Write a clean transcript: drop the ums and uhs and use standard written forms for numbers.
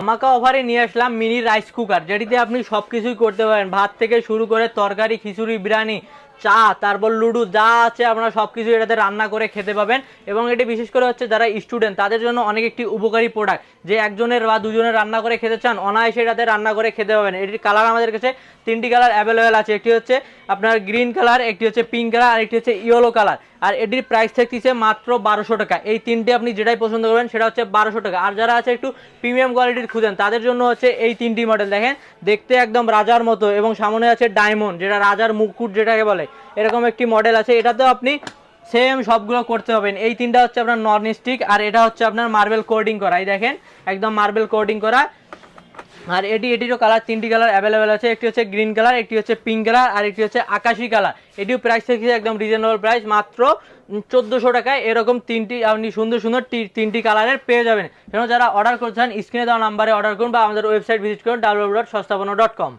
ধামাকা অফারে নিয়ে আসলাম মিনি রাইস কুকার, যেটিতে আপনি সব কিছুই করতে পারেন, ভাত থেকে শুরু করে তরকারি, খিচুড়ি, বিরিয়ানি, চা, তারপর লুডো যা আছে আপনারা সব কিছু এটাতে রান্না করে খেতে পাবেন। এবং এটি বিশেষ করে হচ্ছে যারা স্টুডেন্ট তাদের জন্য অনেক একটি উপকারী প্রোডাক্ট, যে একজনের বা দুজনের রান্না করে খেতে চান অনায়াসে এটাতে রান্না করে খেতে পাবেন। এটির কালার আমাদের কাছে তিনটি কালার অ্যাভেলেবেল আছে, একটি হচ্ছে আপনার গ্রিন কালার, একটি হচ্ছে পিঙ্ক কালার, আর একটি হচ্ছে ইয়েলো কালার। আর এটির প্রাইস থাকতেছে মাত্র 1200 টাকা। এই তিনটে আপনি যেটাই পছন্দ করবেন সেটা হচ্ছে 1200 টাকা। আর যারা আছে একটু প্রিমিয়াম কোয়ালিটির খুঁজেন তাদের জন্য হচ্ছে এই তিনটি মডেল, দেখেন দেখতে একদম রাজার মতো, এবং সামনে আছে ডায়মন্ড, যেটা রাজার মুকুট যেটাকে বলে, এরকম একটি মডেল আছে। এটাতেও আপনি সেম সবগুলো করতে পারবেন। এই তিনটা হচ্ছে আপনার নন স্টিক, আর এটা হচ্ছে আপনার মার্বেল কোডিং করা, এই দেখেন একদম মার্বেল কোডিং করা। আর এটিরও কালার তিনটি কালার অ্যাভেলেবেল আছে, একটি হচ্ছে গ্রিন কালার, একটি হচ্ছে পিঙ্ক কালার, আর একটি হচ্ছে আকাশি কালার। এটিও প্রাইস থেকে একদম রিজনেবল প্রাইস, মাত্র 1400 টাকায় এরকম তিনটি আপনি সুন্দর সুন্দর তিনটি কালারের পেয়ে যাবেন। যারা অর্ডার করছেন স্ক্রিনে দেওয়া নাম্বারে অর্ডার করুন বা আমাদের ওয়েবসাইট ভিজিট করুন www.সস্তাপন্ন.com।